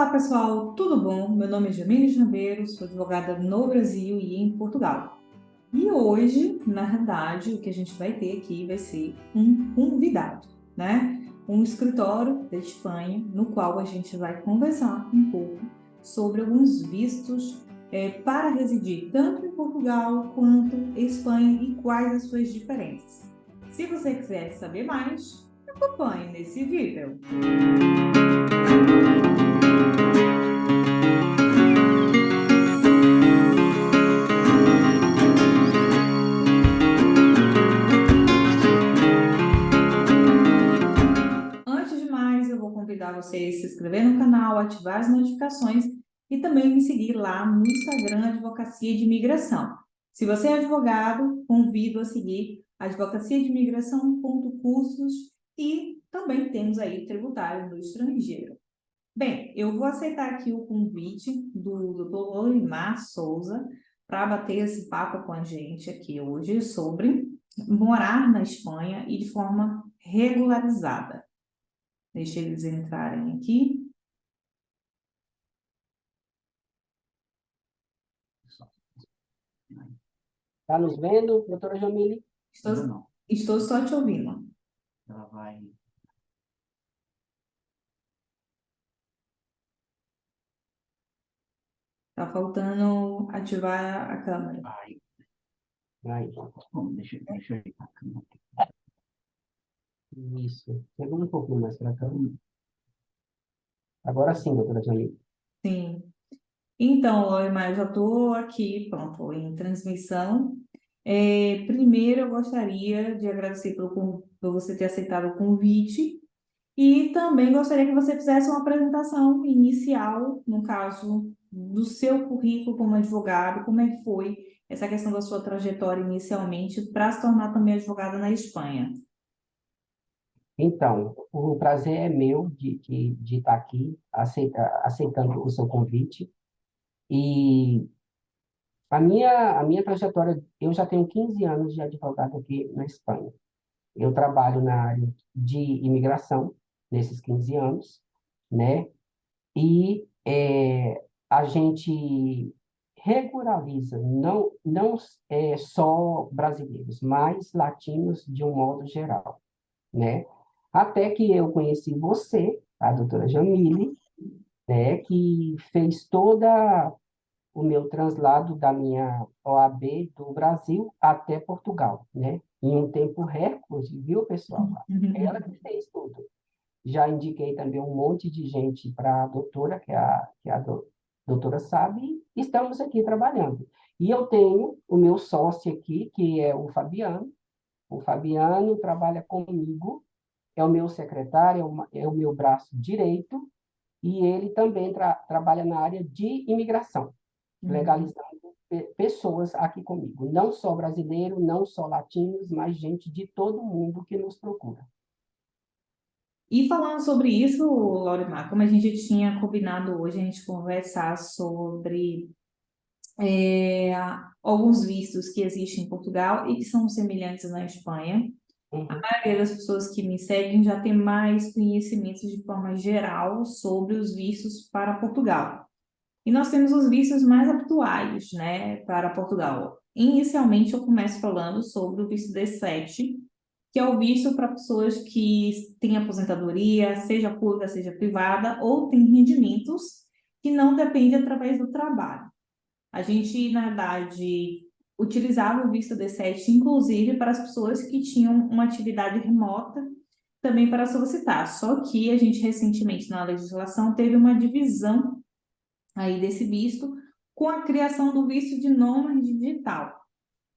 Olá, pessoal, tudo bom? Meu nome é Jamile Jambeiro, sou advogada no Brasil e em Portugal. E hoje, na verdade, o que a gente vai ter aqui vai ser um convidado, né? Um escritório da Espanha, no qual a gente vai conversar um pouco sobre alguns vistos para residir tanto em Portugal quanto em Espanha e quais as suas diferenças. Se você quiser saber mais, acompanhe nesse vídeo. Antes de mais, eu vou convidar você a se inscrever no canal, ativar as notificações e também me seguir lá no Instagram Advocacia de Imigração. Se você é advogado, convido a seguir advocaciadeimigração.cursos e também temos aí tributário do estrangeiro. Bem, eu vou aceitar aqui o convite do Dr. Lorimar Souza para bater esse papo com a gente aqui hoje sobre morar na Espanha e de forma regularizada. Deixa eles entrarem aqui. Tá nos vendo, doutora Jamile? Estou só te ouvindo. Ela vai. Tá faltando ativar a câmera. Vai. Bom, deixa eu ir pra cama. Isso. Chega um pouquinho mais para cá. Agora sim, doutora Jamile. Sim. Então, Lorimar, eu já estou aqui, pronto, em transmissão. Primeiro, eu gostaria de agradecer por você ter aceitado o convite e também gostaria que você fizesse uma apresentação inicial, no caso, do seu currículo como advogado, como é que foi essa questão da sua trajetória inicialmente para se tornar também advogada na Espanha. Então, o prazer é meu de estar aqui, aceitando o seu convite. E a minha trajetória, eu já tenho 15 anos de advogado aqui na Espanha. Eu trabalho na área de imigração nesses 15 anos, né? E a gente regulariza, não só brasileiros, mas latinos de um modo geral, né? Até que eu conheci você, a doutora Jamile, né, que fez toda o meu translado da minha OAB do Brasil até Portugal, né? Em um tempo recorde, viu, pessoal? Ela que fez tudo. Já indiquei também um monte de gente para a doutora, que a doutora sabe, e estamos aqui trabalhando. E eu tenho o meu sócio aqui, que é o Fabiano. O Fabiano trabalha comigo, é o meu secretário, é o meu braço direito, e ele também trabalha na área de imigração, legalizando pessoas aqui comigo. Não só brasileiro, não só latinos, mas gente de todo mundo que nos procura. E falando sobre isso, Laurimar, como a gente tinha combinado hoje, a gente conversar sobre alguns vistos que existem em Portugal e que são semelhantes na Espanha. Uhum. A maioria das pessoas que me seguem já tem mais conhecimentos de forma geral sobre os vistos para Portugal. E nós temos os vistos mais atuais, né, para Portugal. Inicialmente, eu começo falando sobre o visto D7, que é o visto para pessoas que têm aposentadoria, seja pública, seja privada, ou têm rendimentos que não dependem através do trabalho. A gente, na verdade, utilizava o visto D7, inclusive, para as pessoas que tinham uma atividade remota, também para solicitar. Só que a gente, recentemente, na legislação, teve uma divisão aí desse visto com a criação do visto de nômade digital.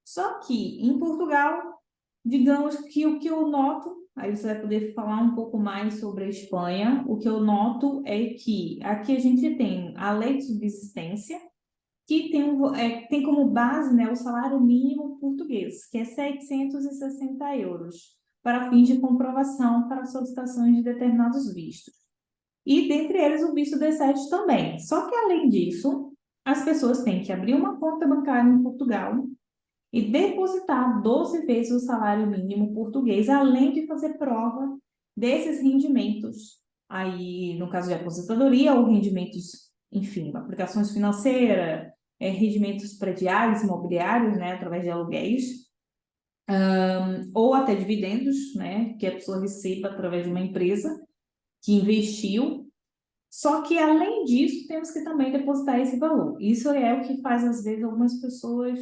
Só que, em Portugal, digamos que o que eu noto, aí você vai poder falar um pouco mais sobre a Espanha, o que eu noto é que aqui a gente tem a lei de subsistência, que tem como base, né, o salário mínimo português, que é 760 euros, para fins de comprovação para solicitações de determinados vistos. E, dentre eles, o visto D7 também. Só que, além disso, as pessoas têm que abrir uma conta bancária em Portugal e depositar 12 vezes o salário mínimo português, além de fazer prova desses rendimentos aí no caso de aposentadoria, ou rendimentos, enfim, aplicações financeiras, rendimentos prediais, imobiliários, né, através de aluguéis, ou até dividendos, né, que a pessoa receba através de uma empresa que investiu. Só que, além disso, temos que também depositar esse valor. Isso é o que faz, às vezes, algumas pessoas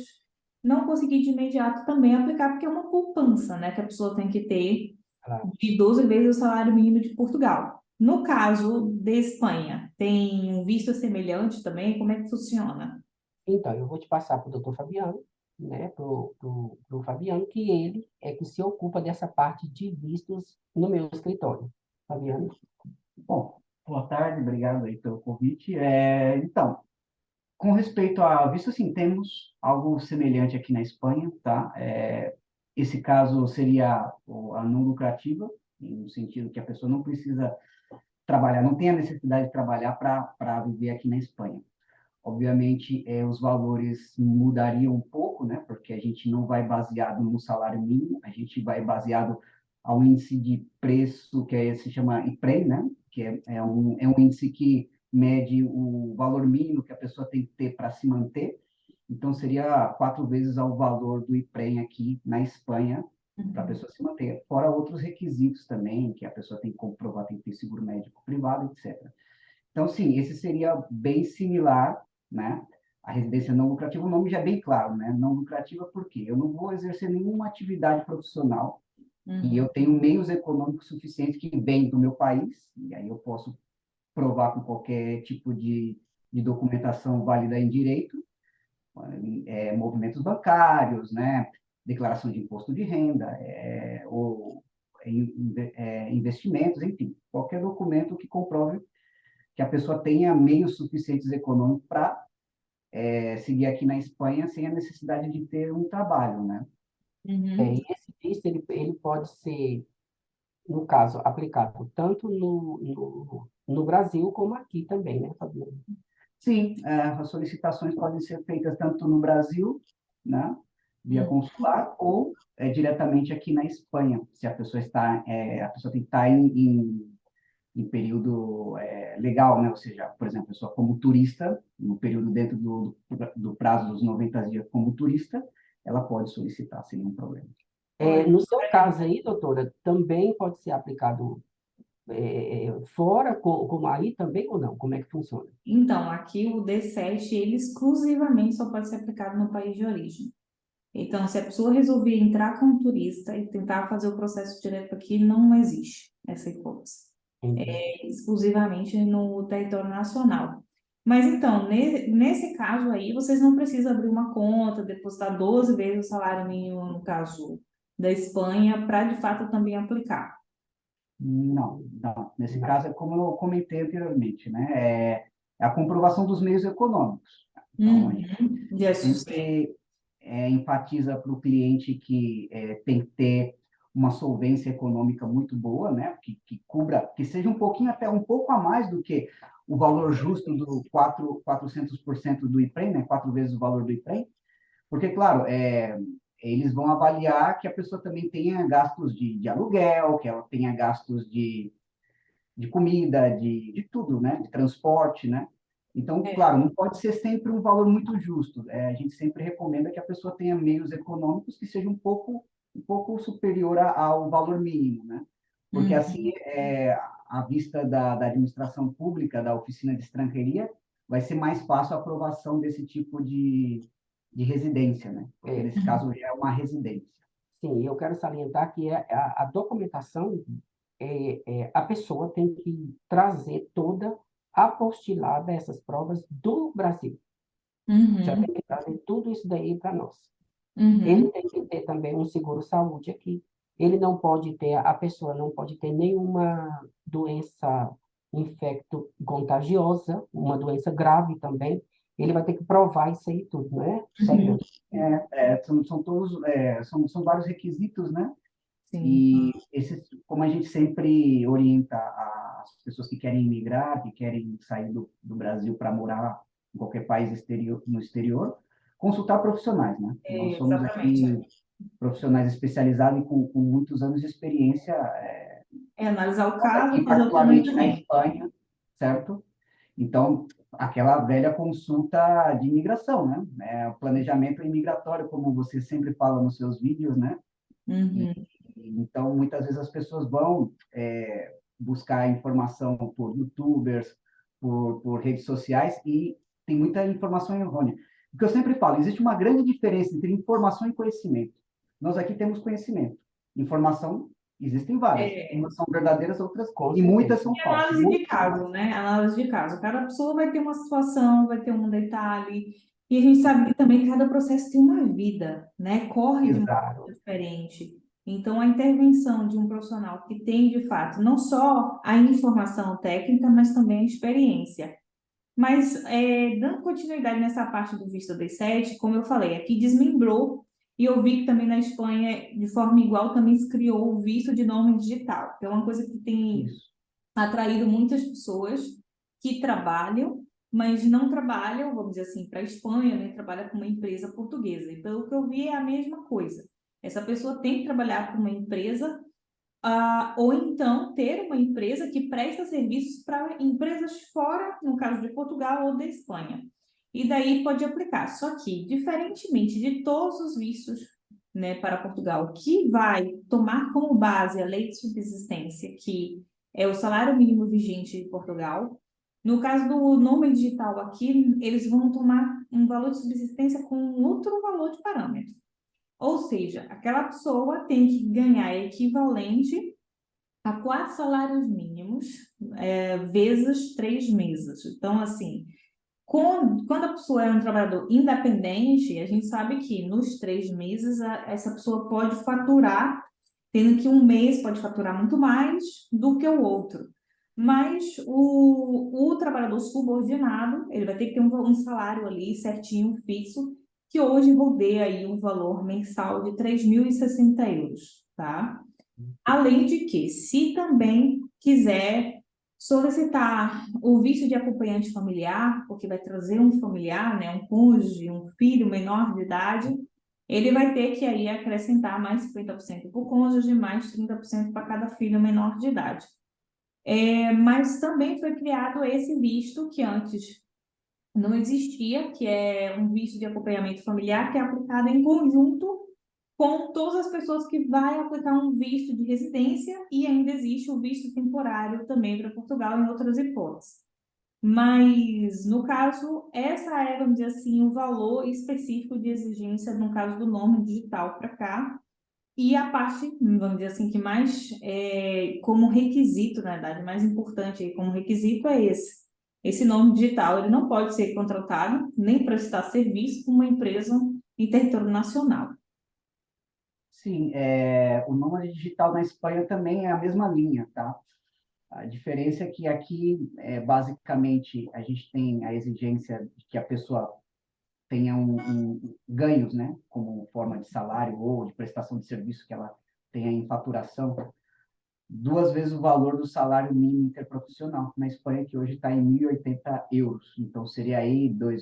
não conseguir de imediato também aplicar, porque é uma poupança, né, que a pessoa tem que ter Claro. de 12 vezes o salário mínimo de Portugal. No caso de Espanha, tem um visto semelhante também? Como é que funciona? Então, eu vou te passar para o doutor Fabiano, né, pro Fabiano, que ele é que se ocupa dessa parte de vistos no meu escritório. Fabiano? Bom, boa tarde, obrigado aí pelo convite. Então, com respeito a visto, assim, temos algo semelhante aqui na Espanha, tá? Esse caso seria a não lucrativa, no sentido que a pessoa não precisa trabalhar, não tem a necessidade de trabalhar para viver aqui na Espanha. Obviamente, os valores mudariam um pouco, né? Porque a gente não vai baseado no salário mínimo, a gente vai baseado ao índice de preço, se chama IPREM, né? Que é um índice que mede o valor mínimo que a pessoa tem que ter para se manter. Então, seria 4 vezes ao valor do IPREM aqui na Espanha, para a pessoa se manter. Fora outros requisitos também, que a pessoa tem que comprovar, tem que ter seguro médico privado, etc. Então, sim, esse seria bem similar, né? A residência não lucrativa, o nome já é bem claro, né? Não lucrativa por quê? Eu não vou exercer nenhuma atividade profissional e eu tenho meios econômicos suficientes que vêm do meu país, e aí eu posso provar com qualquer tipo de documentação válida em direito, movimentos bancários, né? Declaração de imposto de renda, ou investimentos, enfim, qualquer documento que comprove que a pessoa tenha meios suficientes econômicos para seguir aqui na Espanha sem a necessidade de ter um trabalho, né? Uhum. E esse visto, ele pode ser, no caso, aplicado tanto no Brasil como aqui também, né, Fabiano? Sim, as solicitações podem ser feitas tanto no Brasil, né, via Uhum. consular, ou diretamente aqui na Espanha, se a pessoa a pessoa tem que estar em período legal, né? Ou seja, por exemplo, a pessoa como turista, no período dentro do prazo dos 90 dias como turista, ela pode solicitar sem nenhum problema. Olha, No seu caso aí, doutora, também pode ser aplicado fora, como aí também ou não? Como é que funciona? então, aqui o D7, ele exclusivamente só pode ser aplicado no país de origem. Então, se a pessoa resolver entrar como turista e tentar fazer o processo direto aqui, não existe essa hipótese. Entendi. É exclusivamente no território nacional. Mas então, nesse caso aí, vocês não precisam abrir uma conta, depositar 12 vezes o salário mínimo, no caso da Espanha, para de fato também aplicar. Não, não. Nesse Não. caso, é como eu comentei anteriormente, né? É a comprovação dos meios econômicos. Então, a gente Uhum. Já é suficiente. sempre enfatiza para o cliente que tem que ter uma solvência econômica muito boa, né? Que cubra, que seja um pouquinho, até um pouco a mais do que o valor justo do 400% do IPREM, né? 4 vezes o valor do IPREM. Porque, claro, eles vão avaliar que a pessoa também tenha gastos de aluguel, que ela tenha gastos de comida, de tudo, né? De transporte, né? Então, É. claro, não pode ser sempre um valor muito justo. A gente sempre recomenda que a pessoa tenha meios econômicos que sejam um pouco superior ao valor mínimo, né? Porque assim, Uhum. à vista da administração pública, da oficina de estrangeria, vai ser mais fácil a aprovação desse tipo de residência, né? Porque É, nesse caso já é uma residência. sim, eu quero salientar que a documentação, a pessoa tem que trazer toda apostilada essas provas do Brasil. Já Uhum. tem que trazer tudo isso daí para nós. Ele Uhum. tem que ter também um seguro-saúde aqui. Ele não pode ter, a pessoa não pode ter nenhuma doença infecto-contagiosa, uma doença grave também. Ele vai ter que provar isso aí tudo, não é? Uhum. Sério? São todos, são vários requisitos, né? Sim. E como a gente sempre orienta as pessoas que querem migrar, que querem sair do Brasil para morar em qualquer país no exterior, consultar profissionais, né? Nós somos Exatamente. aqui profissionais especializados e com muitos anos de experiência É analisar o Nós caso, aqui, fazer o particularmente na planejamento. Espanha, certo? Então, aquela velha consulta de imigração, né? O planejamento imigratório, como você sempre fala nos seus vídeos, né? E, Uhum. então, muitas vezes as pessoas vão buscar informação por YouTubers, por redes sociais, e tem muita informação errônea. O que eu sempre falo, existe uma grande diferença entre informação e conhecimento. Nós aqui temos conhecimento. Informação, existem várias. É, Umas são verdadeiras, outras, Com e muitas certeza. são e falsas. análise de caso, né? Análise de caso. Cada pessoa vai ter uma situação, vai ter um detalhe, e a gente sabe que também cada processo tem uma vida, né? Corre de uma Exato. forma diferente. Então, a intervenção de um profissional que tem, de fato, não só a informação técnica, mas também a experiência. Mas, dando continuidade nessa parte do visto D7, como eu falei, aqui desmembrou, e eu vi que também na Espanha, de forma igual, também se criou o visto de nome digital, que é uma coisa que tem Isso. atraído muitas pessoas que trabalham, mas não trabalham, vamos dizer assim, para a Espanha, né? Trabalha com uma empresa portuguesa. E pelo que eu vi, é a mesma coisa. Essa pessoa tem que trabalhar para uma empresa, ou então ter uma empresa que presta serviços para empresas fora, no caso de Portugal ou da Espanha. E daí pode aplicar. Só que, diferentemente de todos os vistos, né, para Portugal, que vai tomar como base a lei de subsistência, que é o salário mínimo vigente de Portugal, no caso do nome digital aqui, eles vão tomar um valor de subsistência com outro valor de parâmetro. Ou seja, aquela pessoa tem que ganhar equivalente a 4 salários mínimos, vezes 3 meses. Então, assim, quando a pessoa é um trabalhador independente, a gente sabe que nos 3 meses essa pessoa pode faturar, tendo que um mês pode faturar muito mais do que o outro. Mas o trabalhador subordinado, ele vai ter que ter um salário ali certinho, fixo, que hoje rodeia aí um valor mensal de 3.060 euros, tá? Além de que, se também quiser solicitar o visto de acompanhante familiar, porque vai trazer um familiar, né, um cônjuge, um filho menor de idade, ele vai ter que aí acrescentar mais 50% para o cônjuge, mais 30% para cada filho menor de idade. Mas também foi criado esse visto que antes não existia, que é um visto de acompanhamento familiar, que é aplicado em conjunto com todas as pessoas que vai aplicar um visto de residência, e ainda existe o visto temporário também para Portugal em outras hipóteses. Mas, no caso, essa é, vamos dizer assim, o valor específico de exigência no caso do nome digital para cá. E a parte, vamos dizer assim, que mais como requisito, na verdade, mais importante aí como requisito é esse. Esse nome digital, ele não pode ser contratado nem prestar serviço para uma empresa em território nacional. Sim, o nômade digital na Espanha também é a mesma linha, tá? A diferença é que aqui, basicamente, a gente tem a exigência de que a pessoa tenha ganhos, né? Como forma de salário ou de prestação de serviço que ela tenha em faturação, 2 vezes o valor do salário mínimo interprofissional. Na Espanha, que hoje está em 1.080 euros. Então, seria aí 60.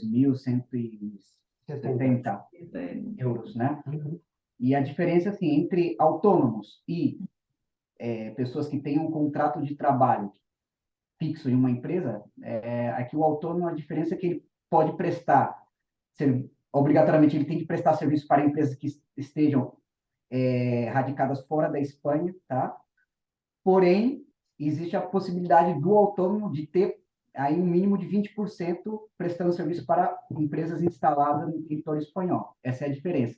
€2.170, né? Uhum. E a diferença, assim, entre autônomos e pessoas que têm um contrato de trabalho fixo em uma empresa, aqui o autônomo, a diferença é que ele pode prestar, obrigatoriamente ele tem que prestar serviço para empresas que estejam radicadas fora da Espanha, tá? Porém, existe a possibilidade do autônomo de ter aí um mínimo de 20% prestando serviço para empresas instaladas no território espanhol. Essa é a diferença.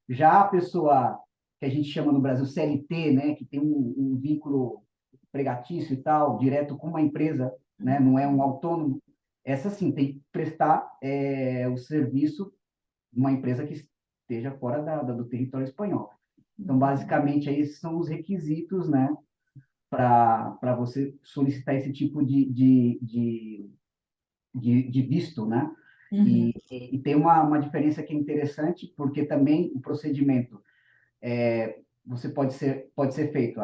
Já a pessoa que a gente chama no Brasil CLT, né, que tem um vínculo empregatício e tal, direto com uma empresa, né, não é um autônomo, essa sim tem que prestar o serviço de uma empresa que esteja fora do território espanhol. Então, basicamente, aí esses são os requisitos, né, para você solicitar esse tipo de visto, né? Uhum. E tem uma diferença que é interessante, porque também o procedimento você pode ser feito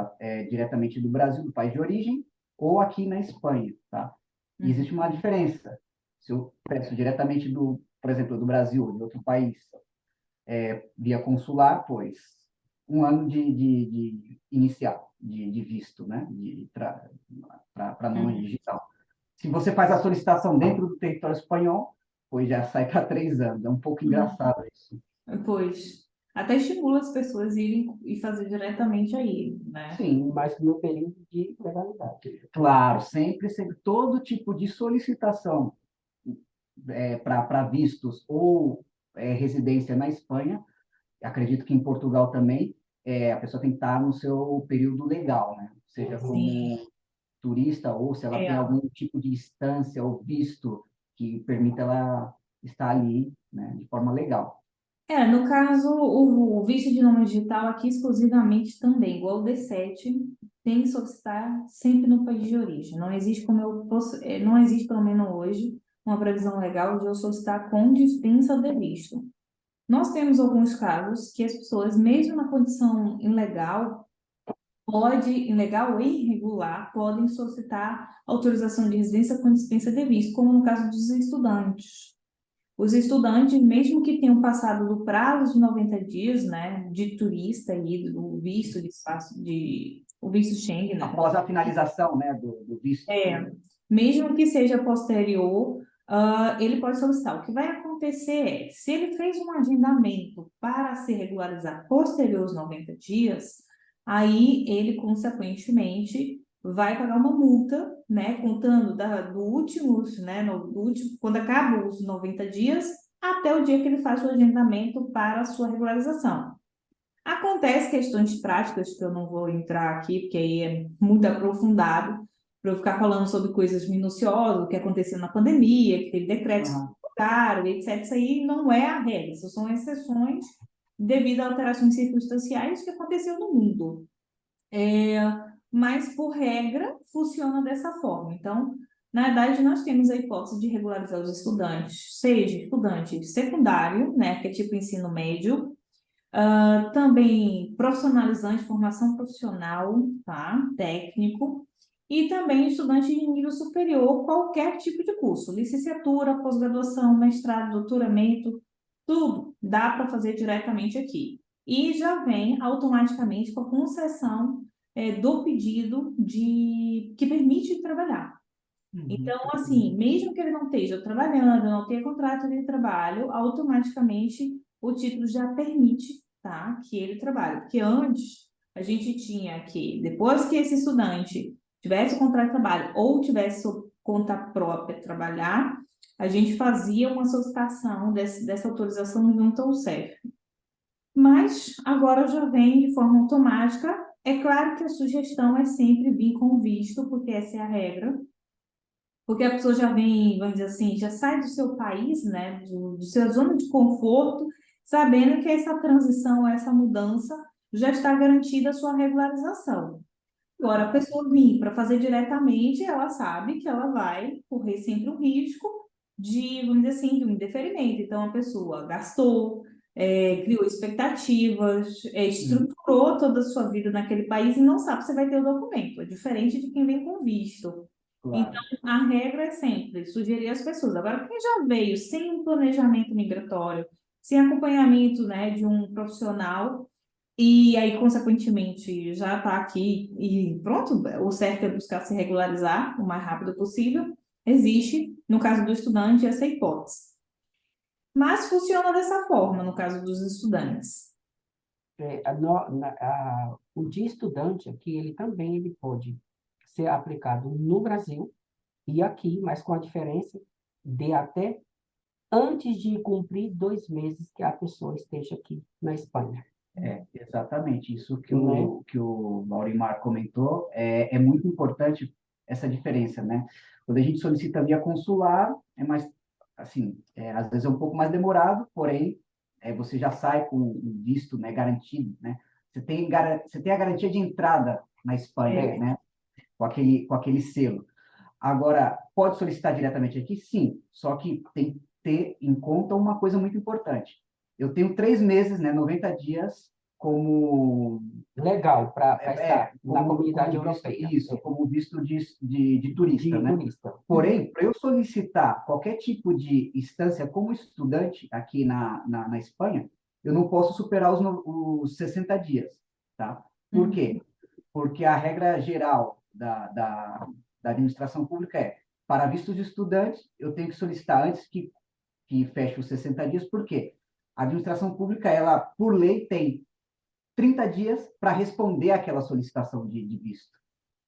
diretamente do Brasil, do país de origem, ou aqui na Espanha, tá? E Uhum. existe uma diferença. Se eu peço diretamente por exemplo, do Brasil, de outro país, via consular, pois 1 ano de inicial, de visto, né? Para nômade Uhum. digital. Se você faz a solicitação dentro do território espanhol, pois já sai para 3 anos. É um pouco engraçado isso. Pois, até estimula as pessoas a irem e fazer diretamente aí, né? Sim, Mas no período de legalidade. claro, sempre todo tipo de solicitação para vistos ou residência na Espanha, acredito que em Portugal também, a pessoa tem que estar no seu período legal, né? Seja Sim, como turista ou se ela é. tem algum tipo de instância ou visto que permita ela estar ali, né, de forma legal. No caso, o visto de nome digital aqui exclusivamente também, igual o D7, tem que solicitar sempre no país de origem. Não existe como eu posso, não existe, pelo menos hoje, uma previsão legal de eu solicitar com dispensa de visto. Nós temos alguns casos que as pessoas, mesmo na condição ilegal ou irregular, podem solicitar autorização de residência com dispensa de visto, como no caso dos estudantes. Os estudantes, mesmo que tenham passado do prazo de 90 dias, né, de turista aí, do visto de espaço o visto Schengen, né? Após a finalização, né, do visto. É, mesmo que seja posterior, ele pode solicitar. O que vai acontecer é, se ele fez um agendamento para se regularizar posterior aos 90 dias, aí ele, consequentemente, vai pagar uma multa, né, contando do último, né, do último, quando acabam os 90 dias, até o dia que ele faz o agendamento para a sua regularização. Acontece questões práticas que eu não vou entrar aqui, porque aí é muito aprofundado, para eu ficar falando sobre coisas minuciosas, o que aconteceu na pandemia, que teve decretos que Aham. colocaram, etc. Isso aí não é a regra, isso são exceções devido a alterações circunstanciais que aconteceu no mundo. É, mas, por regra, funciona dessa forma. Então, na verdade, nós temos a hipótese de regularizar os estudantes, seja estudante secundário, né, que é tipo ensino médio, também profissionalizante, formação profissional, tá? Técnico, e também estudante de nível superior, qualquer tipo de curso, licenciatura, pós-graduação, mestrado, doutoramento, tudo dá para fazer diretamente aqui. E já vem automaticamente com a concessão, do pedido que permite trabalhar. Uhum. Então, assim, mesmo que ele não esteja trabalhando, não tenha contrato de trabalho, automaticamente o título já permite, tá, que ele trabalhe. Porque antes a gente tinha que, depois que esse estudante tivesse o contrato de trabalho ou tivesse sua conta própria trabalhar, a gente fazia uma solicitação dessa autorização junto ao CEF. Mas agora já vem de forma automática. É claro que a sugestão é sempre vir com visto, porque essa é a regra, porque a pessoa já vem, vamos dizer assim, já sai do seu país, né, do sua zona de conforto, sabendo que essa transição, essa mudança já está garantida a sua regularização. Agora, a pessoa vir para fazer diretamente, ela sabe que ela vai correr sempre o risco de, vamos dizer assim, de um indeferimento. Então, a pessoa gastou, criou expectativas, Uhum. estruturou toda a sua vida naquele país e não sabe se vai ter o documento. É diferente de quem vem com visto. Então, Claro. a regra é sempre sugerir às pessoas. Agora, quem já veio sem um planejamento migratório, sem acompanhamento, né, de um profissional, e aí, consequentemente, já está aqui e pronto, o certo é buscar se regularizar o mais rápido possível. Existe, no caso do estudante, essa hipótese. Mas funciona dessa forma, no caso dos estudantes. O de estudante aqui, ele também ele pode ser aplicado no Brasil e aqui, mas com a diferença de até antes de cumprir 2 meses que a pessoa esteja aqui na Espanha, Exatamente. Isso né? que o Maurimar comentou é muito importante, essa diferença, né? Quando a gente solicita via consular, é mais, assim, às vezes é um pouco mais demorado, porém, você já sai com o visto, né, garantido, né? Você tem a garantia de entrada na Espanha, É, né? Com aquele selo. Agora, pode solicitar diretamente aqui? Sim, só que tem que ter em conta uma coisa muito importante. Eu tenho 3 meses, né, 90 dias, como, Legal para estar na comunidade como visto, europeia, isso, como visto de turista, de né? turista. Porém, para eu solicitar qualquer tipo de instância como estudante aqui na Espanha, eu não posso superar os 60 dias, tá? Por uhum, quê? porque a regra geral da administração pública é, para visto de estudante, eu tenho que solicitar antes que feche os 60 dias, por quê? A administração pública, ela, por lei, tem 30 dias para responder àquela solicitação de visto.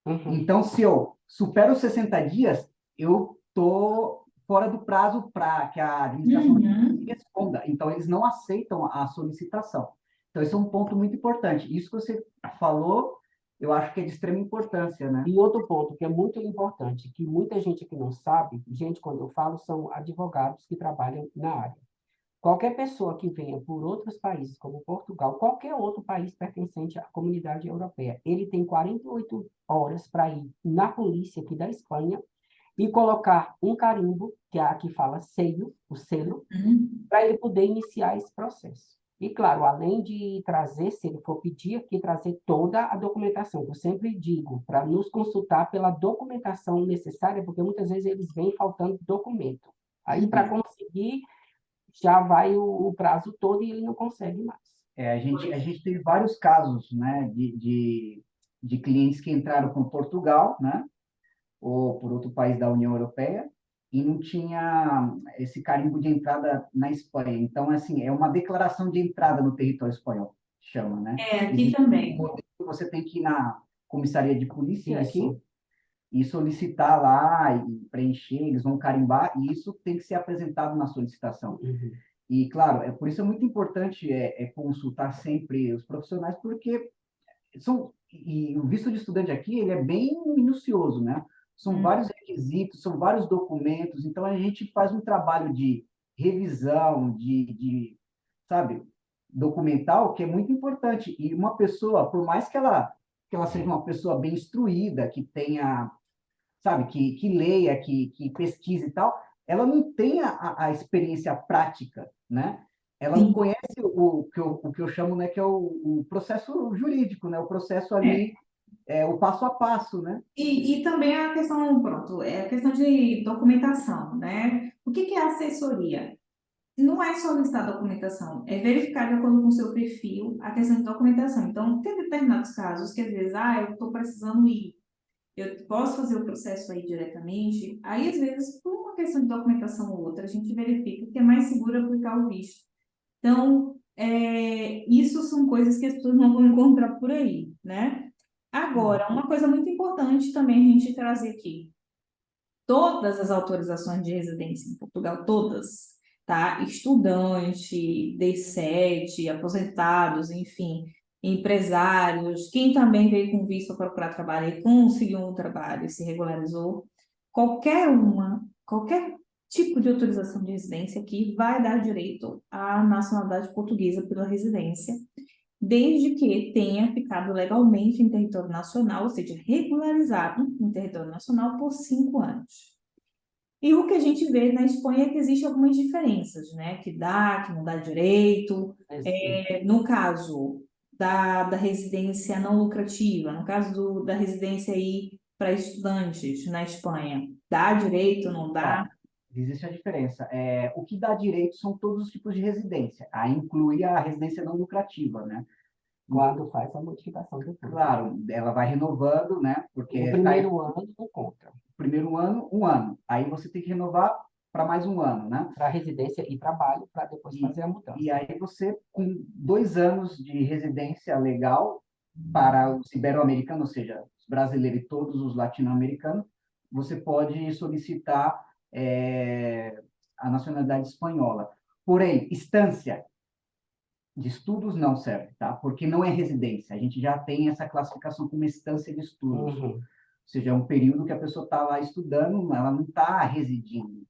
Uhum. Então, se eu supero os 60 dias, eu estou fora do prazo para que a administração responda. Então, eles não aceitam a solicitação. Então, esse é um ponto muito importante. Isso que você falou, eu acho que é de extrema importância, né? E outro ponto que é muito importante, que muita gente aqui não sabe, gente, quando eu falo, são advogados que trabalham na área. Qualquer pessoa que venha por outros países, como Portugal, qualquer outro país pertencente à comunidade europeia, ele tem 48 horas para ir na polícia aqui da Espanha e colocar um carimbo, que é aqui fala selo, o selo, para ele poder iniciar esse processo. E, claro, além de trazer, se ele for pedir aqui, trazer toda a documentação. Eu sempre digo, para nos consultar pela documentação necessária, porque muitas vezes eles vêm faltando documento. Aí, para conseguir, já vai o prazo todo e ele não consegue mais. A gente teve vários casos, né, de clientes que entraram com Portugal, né, ou por outro país da União Europeia, e não tinha esse carimbo de entrada na Espanha. Então, assim, é uma declaração de entrada no território espanhol, chama, né? Aqui Existe um também. modelo que você tem que ir na comissaria de polícia aqui Isso. e solicitar lá e preencher, eles vão carimbar, e isso tem que ser apresentado na solicitação. Uhum. E, claro, por isso é muito importante consultar sempre os profissionais, porque e o visto de estudante aqui, ele é bem minucioso, né? São vários requisitos, são vários documentos, então a gente faz um trabalho de revisão, sabe, documental, que é muito importante. E uma pessoa, por mais que ela seja uma pessoa bem instruída, que tenha, sabe, que leia, que pesquise e tal, ela não tem a experiência prática, né? Ela não Sim. conhece o que eu chamo, né, que é o processo jurídico, né? O processo ali, o passo a passo, né? E também a questão, pronto, é a questão de documentação, né? O que que é assessoria? Não é solicitar documentação, é verificar de acordo com o seu perfil a questão de documentação. Então, tem determinados casos que às vezes, eu estou precisando ir, eu posso fazer o processo aí diretamente. Aí, às vezes, por uma questão de documentação ou outra, a gente verifica que é mais seguro aplicar o visto. Então, isso são coisas que as pessoas não vão encontrar por aí, né? Agora, uma coisa muito importante também a gente trazer aqui. Todas as autorizações de residência em Portugal, todas, tá? Estudante, D7, aposentados, enfim, empresários, quem também veio com visto para procurar trabalho e conseguiu um trabalho e se regularizou, qualquer tipo de autorização de residência aqui vai dar direito à nacionalidade portuguesa pela residência, desde que tenha ficado legalmente em território nacional, ou seja, regularizado em território nacional por 5 anos. E o que a gente vê na Espanha é que existem algumas diferenças, né? Que dá, que não dá direito. No caso da residência não lucrativa, no caso da residência aí para estudantes na Espanha, dá direito, não Ó, dá? existe a diferença. O que dá direito são todos os tipos de residência, a incluir a residência não lucrativa, né? Quando faz a modificação depois. Claro, ela vai renovando, né? Porque No tá aí, primeiro ano, não conta. primeiro ano, um ano. Aí você tem que renovar para mais um ano, né? Para residência e trabalho, para depois fazer a mudança. E aí você, com 2 anos de residência legal para os ibero-americanos, ou seja, os brasileiros e todos os latino-americanos, você pode solicitar a nacionalidade espanhola. Porém, estância de estudos não serve, tá? Porque não é residência. A gente já tem essa classificação como estância de estudos. Uhum. Ou seja, é um período que a pessoa está lá estudando, ela não está residindo,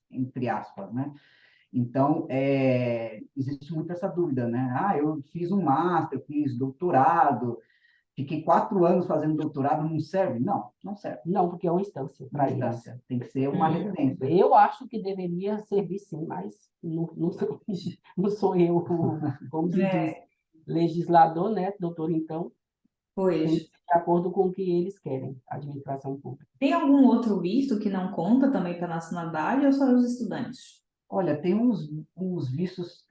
entre aspas, né? Então, existe muito essa dúvida, né? Eu fiz um master, eu fiz doutorado, fiquei 4 anos fazendo doutorado, não serve? Não, não serve. Não, porque é uma instância Uma para eles. instância, tem que ser uma residência. Eu acho que deveria servir sim, mas não sou eu, como se diz, legislador, né, doutor? Então, tem que Pois. ser de acordo com o que eles querem, a administração pública. Tem algum outro visto que não conta também para nacionalidade ou só os estudantes? Olha, tem uns vistos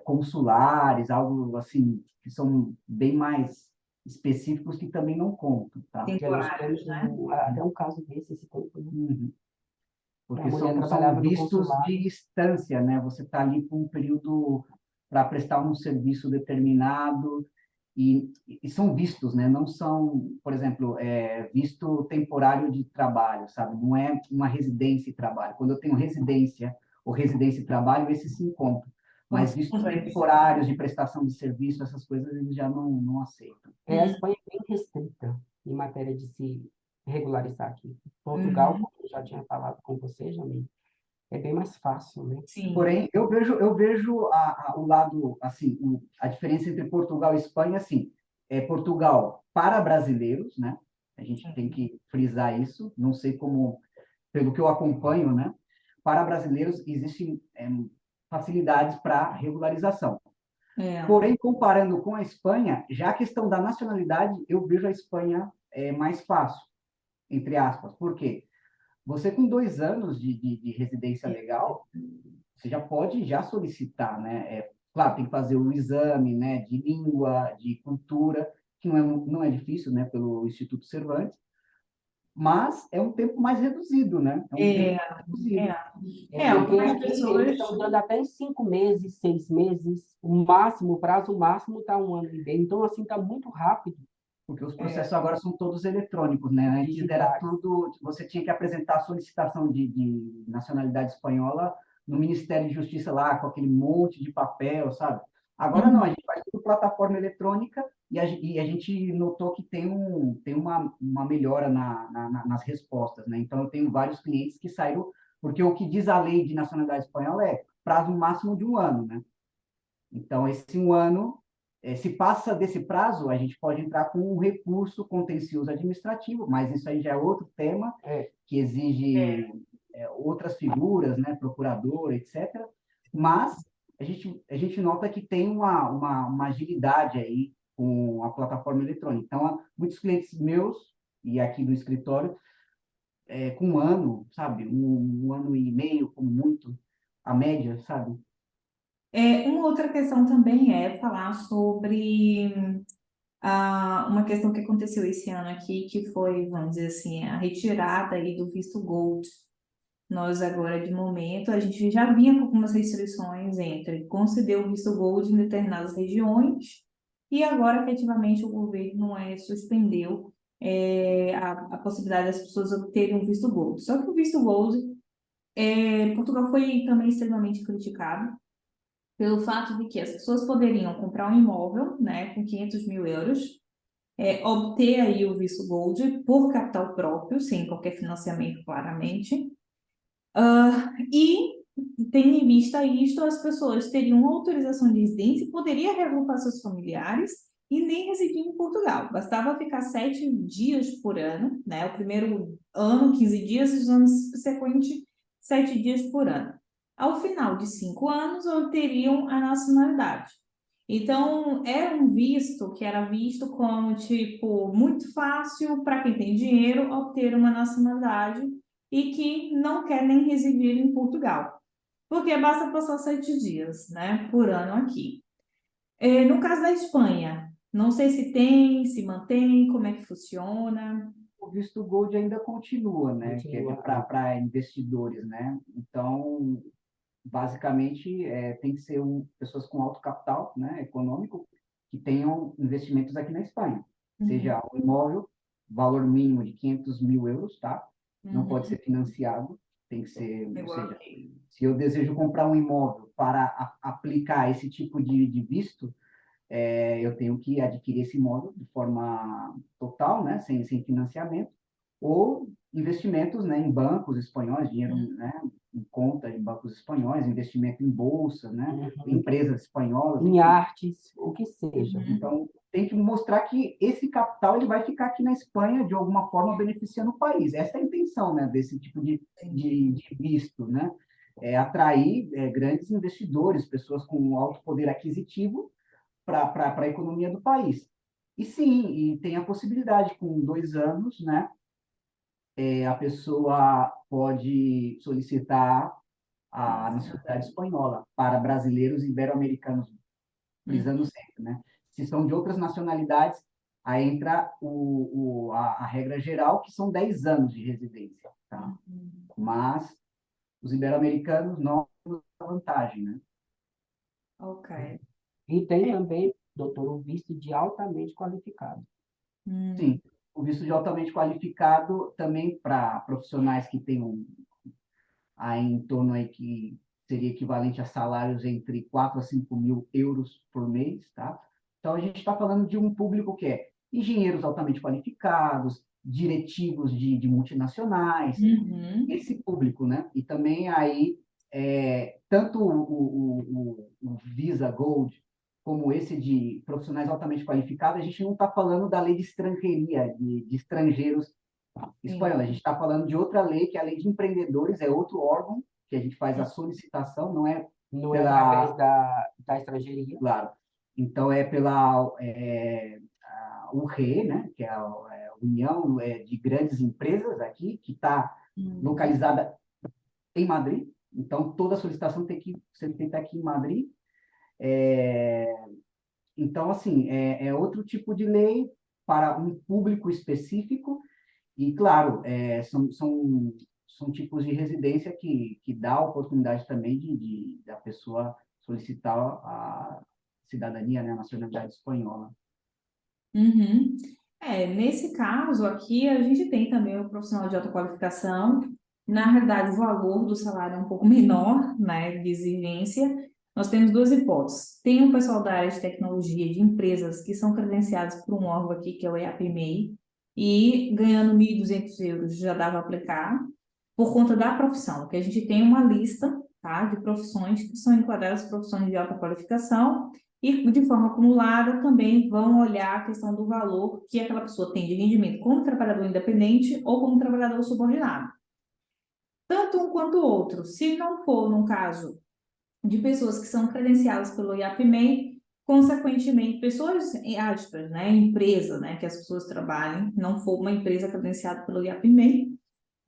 consulares, algo assim, que são bem mais específicos que também não contam, tá? Já nós Temporários, tivemos né? até um caso desse, esse tempo, né? Uhum. A Porque mulher são trabalhava no vistos consulado. de instância, né? Você está ali por um período para prestar um serviço determinado e são vistos, né? Não são, por exemplo, visto temporário de trabalho, sabe? Não é uma residência e trabalho. Quando eu tenho residência ou residência e trabalho, esses se encontram. Mas vistos Correto. temporários de prestação de serviço, essas coisas eles já não aceitam. A Espanha é bem restrita em matéria de se regularizar aqui. Portugal, Uhum. como eu já tinha falado com você, Jamil, é bem mais fácil, né? Sim. Porém, eu vejo o lado, assim, a diferença entre Portugal e Espanha, assim, Portugal para brasileiros, né? A gente tem que frisar isso. Não sei como, pelo que eu acompanho, né? Para brasileiros existem facilidades para regularização. É. Porém, comparando com a Espanha, já a questão da nacionalidade, eu vejo a Espanha mais fácil, entre aspas. Por quê? Você com 2 anos de residência legal, você já pode já solicitar, né? Claro, tem que fazer o exame, né, de língua, de cultura, que não é difícil, né, pelo Instituto Cervantes, mas é um tempo mais reduzido, né? É um tempo É, mais reduzido. Porque algumas aqui eles pessoas. estão dando até em 5 meses, 6 meses, o máximo, o prazo máximo está 1 ano e meio. Então, assim, está muito rápido, Porque os É, processos agora são todos eletrônicos, né? Antes era digitais. tudo, você tinha que apresentar a solicitação de nacionalidade espanhola no Ministério de Justiça lá, com aquele monte de papel, sabe? Agora não, a uhum. gente faz tudo plataforma eletrônica e a gente notou que tem uma melhora nas respostas, né? Então, eu tenho vários clientes que saíram, porque o que diz a lei de nacionalidade espanhola é prazo máximo de 1 ano, né? Então, esse 1 ano, se passa desse prazo, a gente pode entrar com um recurso contencioso administrativo, mas isso aí já é outro tema, É, que exige É, outras figuras, né, procurador, etc. Mas a gente nota que tem uma agilidade aí com a plataforma eletrônica. Então, muitos clientes meus, e aqui do escritório, com 1 ano, sabe, um ano e meio, como muito, a média, sabe? uma outra questão também é falar sobre uma questão que aconteceu esse ano aqui, que foi, vamos dizer assim, a retirada aí do visto Gold. Nós agora, de momento, a gente já vinha com algumas restrições entre conceder o visto Gold em determinadas regiões e agora, efetivamente, o governo suspendeu a possibilidade das pessoas obterem o visto Gold. Só que o visto Gold, Portugal foi também extremamente criticado pelo fato de que as pessoas poderiam comprar um imóvel, né, com 500 mil euros, obter aí o visto Gold por capital próprio, sem qualquer financiamento, claramente, e, tendo em vista isto, as pessoas teriam autorização de residência e poderiam reagrupar seus familiares e nem residir em Portugal. Bastava ficar 7 dias por ano, né? O primeiro ano, 15 dias, e os anos subsequentes, 7 dias por ano. Ao final de 5 anos, obteriam a nacionalidade. Então, era um visto que era visto como, tipo, muito fácil para quem tem dinheiro obter uma nacionalidade e que não quer nem residir em Portugal, porque basta passar 7 dias, né, por ano aqui. No caso da Espanha, não sei se tem, se mantém, como é que funciona. O visto Gold ainda continua, né? Que é continua. para investidores, né? Então, basicamente, tem que ser pessoas com alto capital, né, econômico, que tenham investimentos aqui na Espanha. Uhum, Seja um imóvel, valor mínimo de 500 mil euros, tá? Não pode uhum, ser financiado, tem que ser, ou igual seja, aqui. se eu desejo comprar um imóvel para aplicar esse tipo de visto, eu tenho que adquirir esse imóvel de forma total, né, sem financiamento, ou investimentos, né, em bancos espanhóis, dinheiro, né, em conta de bancos espanhóis, investimento em bolsa, né, Uhum. empresas espanholas, Em enfim. artes, o que seja. Uhum, Então, tem que mostrar que esse capital ele vai ficar aqui na Espanha de alguma forma beneficiando o país. Essa é a intenção, né, desse tipo entendi. de visto, né? Atrair grandes investidores, pessoas com alto poder aquisitivo para a economia do país. E sim, e tem a possibilidade, com 2 anos, né, a pessoa pode solicitar a nacionalidade Nacionalidade. espanhola para brasileiros e ibero-americanos, Uhum, frisando sempre, né? Se são de outras nacionalidades, Aí entra a regra geral, que são 10 anos de residência, tá? Mas os ibero-americanos não têm vantagem, né? Ok. E tem É. também, doutor, o visto de altamente qualificado. Hum, Sim, o visto de altamente qualificado também para profissionais que tenham aí em torno aí que seria equivalente a salários entre 4 a 5 mil euros por mês, tá? Então, a gente está falando de um público que é engenheiros altamente qualificados, diretivos de multinacionais, uhum, esse público, né? E também aí, tanto o Visa Gold como esse de profissionais altamente qualificados, a gente não está falando da lei de estrangeria, de estrangeiros sim. espanhola. A gente está falando de outra lei, que é a lei de empreendedores, é outro órgão que a gente faz a solicitação, não é Não é através pela, da estrangeiria. claro, então é pela URE, né, que é a União de Grandes Empresas aqui, que está Hum. localizada em Madrid. Então, toda solicitação tem que ser feita aqui em Madrid. É, então, assim, é outro tipo de lei para um público específico. E, claro, são tipos de residência que dá a oportunidade também da pessoa solicitar a cidadania, né, a nacionalidade espanhola. Uhum. Nesse caso aqui, a gente tem também o profissional de alta qualificação. Na realidade, o valor do salário é um pouco menor, né, de exigência. Nós temos duas hipóteses. Tem o pessoal da área de tecnologia, de empresas que são credenciados por um órgão aqui, que é o EAPMEI, e ganhando 1.200 euros já dá para aplicar, por conta da profissão, que a gente tem uma lista, tá, de profissões que são enquadradas profissões de alta qualificação, e, de forma acumulada, também vão olhar a questão do valor que aquela pessoa tem de rendimento como trabalhador independente ou como trabalhador subordinado. Tanto um quanto o outro. Se não for, no caso, de pessoas que são credenciadas pelo IAPMEI, consequentemente, pessoas, em aspas, né, empresa, né, que as pessoas trabalhem, não for uma empresa credenciada pelo IAPMEI,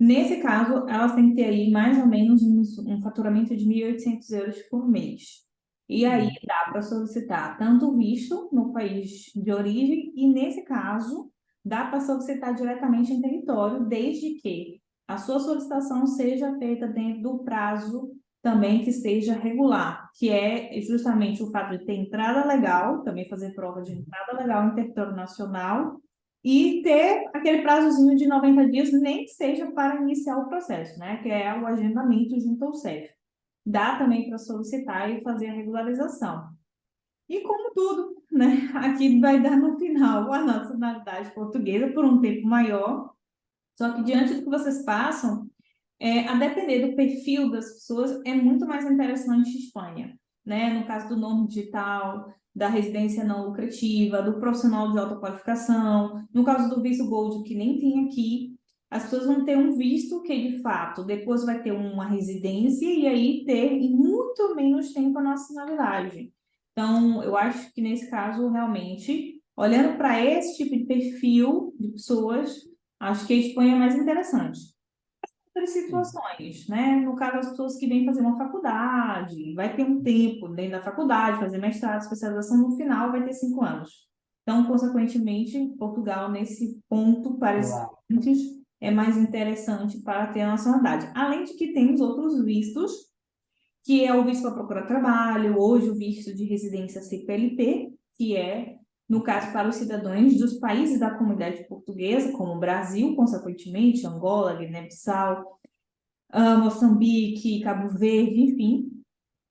nesse caso, elas têm que ter aí mais ou menos um faturamento de 1.800 euros por mês. E aí dá para solicitar tanto o visto no país de origem, e nesse caso, dá para solicitar diretamente em território, desde que a sua solicitação seja feita dentro do prazo também que esteja regular, que é justamente o fato de ter entrada legal, também fazer prova de entrada legal em território nacional, e ter aquele prazozinho de 90 dias, nem que seja para iniciar o processo, né? Que é o agendamento junto ao CEF. Dá também para solicitar e fazer a regularização. E como tudo, né? Aqui vai dar no final a nacionalidade portuguesa por um tempo maior. Só que diante do que vocês passam, a depender do perfil das pessoas, é muito mais interessante Espanha, né? No caso do nome digital, da residência não lucrativa, do profissional de alta qualificação, no caso do visto Gold, que nem tem aqui, as pessoas vão ter um visto que, de fato, depois vai ter uma residência e aí ter em muito menos tempo a nacionalidade. Então, eu acho que nesse caso, realmente, olhando para esse tipo de perfil de pessoas, acho que a Espanha é mais interessante outras Sim, situações, né? No caso, as pessoas que vêm fazer uma faculdade, vai ter um tempo dentro da faculdade, fazer mestrado, especialização, no final vai ter 5 anos. Então, consequentemente, Portugal, nesse ponto, para esses claro. clientes, é mais interessante para ter a nacionalidade. Além de que temos outros vistos, que é o visto para procurar trabalho, hoje o visto de residência CPLP, que é, no caso, para os cidadãos dos países da comunidade portuguesa, como o Brasil, consequentemente, Angola, Guiné-Bissau, Moçambique, Cabo Verde, enfim,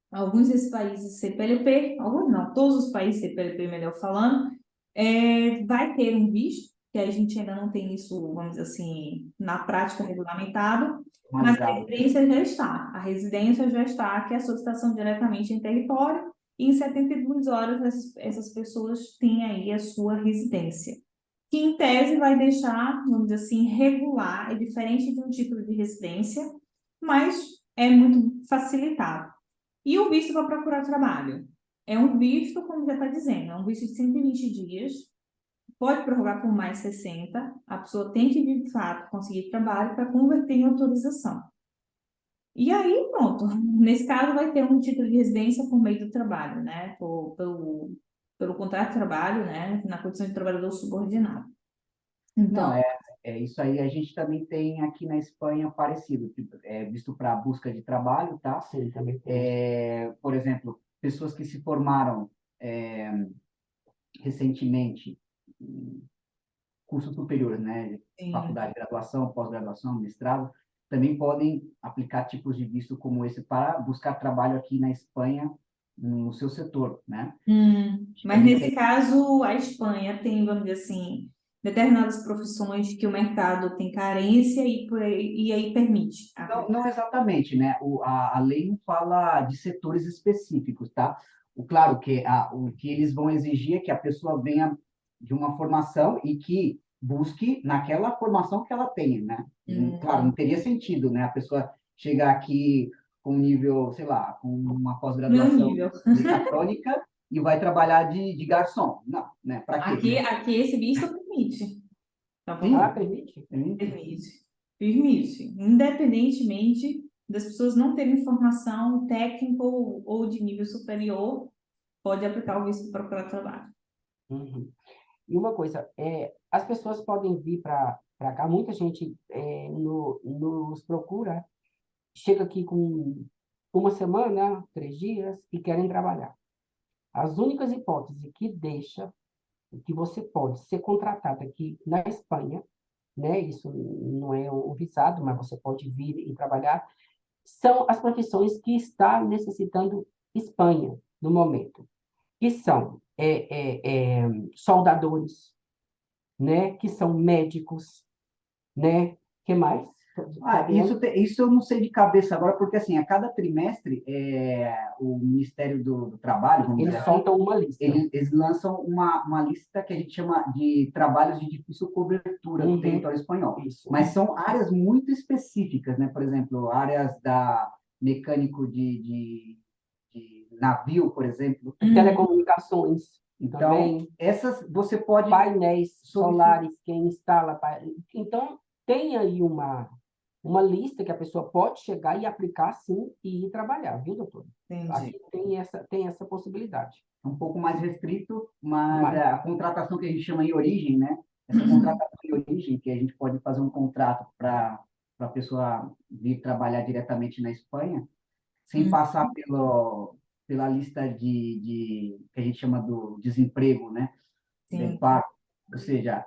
alguns desses países CPLP, alguns não, todos os países CPLP, melhor falando, vai ter um visto, que a gente ainda não tem isso, vamos dizer assim, na prática regulamentado, mas a Formalizado. residência já está. A residência já está, que é a solicitação diretamente em território, e em 72 horas essas pessoas têm aí a sua residência. Que em tese vai deixar, vamos dizer assim, regular, é diferente de um título de residência, mas é muito facilitado. E o visto para procurar trabalho? É um visto, como já está dizendo, é um visto de 120 dias, pode prorrogar por mais 60, a pessoa tem que, de fato, conseguir trabalho para converter em autorização. E aí, pronto, nesse caso vai ter um título de residência por meio do trabalho, né? pelo contrato de trabalho, né, na condição de trabalhador subordinado. Não, Então, isso aí a gente também tem aqui na Espanha parecido, tipo, visto para busca de trabalho, tá? Sim, também tem. Por exemplo, pessoas que se formaram recentemente em curso superior, né? sim. Faculdade, graduação, pós-graduação, mestrado, também podem aplicar tipos de visto como esse para buscar trabalho aqui na Espanha, no seu setor, né? A Mas gente nesse tem caso, a Espanha tem, vamos dizer assim, determinadas profissões que o mercado tem carência e aí permite a Não, não aplicação. exatamente, né? A lei não fala de setores específicos, tá? Claro que o que eles vão exigir é que a pessoa venha de uma formação e que busque naquela formação que ela tem, né? Claro, não Hum, teria sentido, né? A pessoa chegar aqui com nível, sei lá, com uma Meu pós-graduação nível. em mecatrônica e vai trabalhar de garçom. Não, né? Para quê? Aqui esse visto permite, tá Ah, bom? Sim, permite? sim. Permite. Permite. Independentemente das pessoas não terem formação técnica ou de nível superior, pode aplicar o visto para procurar trabalho. Uhum. E uma coisa, as pessoas podem vir para cá, muita gente nos procura, chega aqui com uma semana, 3 dias, e querem trabalhar. As únicas hipóteses que deixa, que você pode ser contratado aqui na Espanha, né? Isso não é um visado, mas você pode vir e trabalhar, são as profissões que está necessitando Espanha no momento, que são soldadores, né? Que são médicos, né? Que mais? Isso, Fabiano? isso eu não sei de cabeça agora, porque assim, a cada trimestre o Ministério do Trabalho, vamos dizer Eles assim, soltam uma lista. eles lançam uma lista que a gente chama de trabalhos de difícil cobertura do Uhum, território espanhol. isso. Mas são áreas muito específicas, né? Por exemplo, áreas da mecânico de navio, por exemplo. Uhum. Telecomunicações Então, também, essas você pode painéis solicitar. solares, quem instala. Então, tem aí uma lista que a pessoa pode chegar e aplicar, sim, e ir trabalhar, viu, doutor? Entendi. Aqui tem essa possibilidade. Um pouco mais restrito, mas Mas, a contratação que a gente chama em origem, né? Essa Uhum. contratação em origem, que a gente pode fazer um contrato para a pessoa vir trabalhar diretamente na Espanha, sem Uhum. passar pela lista que a gente chama do desemprego, né? Del Sim. paro. Ou seja,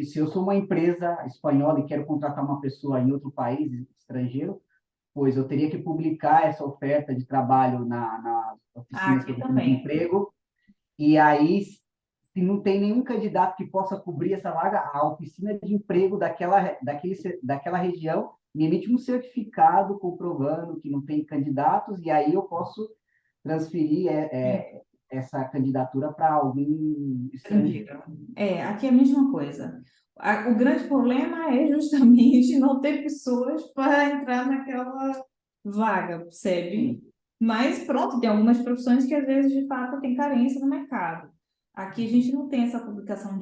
se eu sou uma empresa espanhola e quero contratar uma pessoa em outro país, estrangeiro, pois eu teria que publicar essa oferta de trabalho nas oficinas que Aqui a gente chama de também. emprego, e aí, se não tem nenhum candidato que possa cobrir essa vaga, a oficina de emprego daquela região me emite um certificado comprovando que não tem candidatos, e aí eu posso transferir essa candidatura para algum estrangeiro. Estrangeiro. Aqui é a mesma coisa. O grande problema é justamente não ter pessoas para entrar naquela vaga, percebe? Sim. Mas pronto, tem algumas profissões que às vezes de fato tem carência no mercado. Aqui a gente não tem essa publicação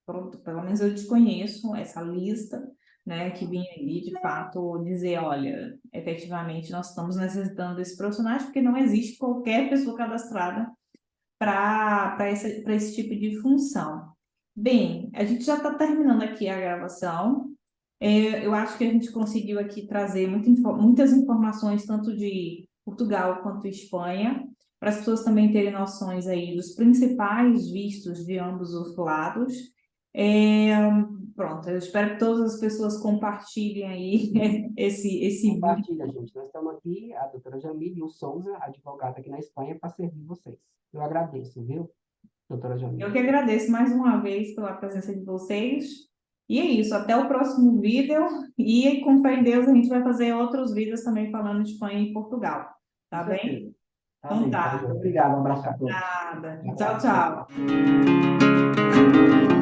pronto, pelo menos eu desconheço essa lista, né, que vinha aí de fato dizer, olha, efetivamente nós estamos necessitando desses profissionais porque não existe qualquer pessoa cadastrada para esse tipo de função. Bem, a gente já está terminando aqui a gravação. Eu acho que a gente conseguiu aqui trazer muitas informações, tanto de Portugal quanto Espanha, para as pessoas também terem noções aí dos principais vistos de ambos os lados. É, Pronto, eu espero que todas as pessoas compartilhem aí esse vídeo. compartilha, gente. Nós estamos aqui, a doutora Jamile e o Souza, advogada aqui na Espanha, para servir vocês. Eu agradeço, viu, doutora Eu Jamile? que agradeço mais uma vez pela presença de vocês. E é isso, até o próximo vídeo. E com fé em Deus, a gente vai fazer outros vídeos também falando de Espanha e Portugal. Com Tá certeza. bem? Tá Então bem. Tá, tá. Muito joia. obrigado. Um abraço a Tá. todos. Nada. Um Tchau, abraço. Tchau, tchau. tchau.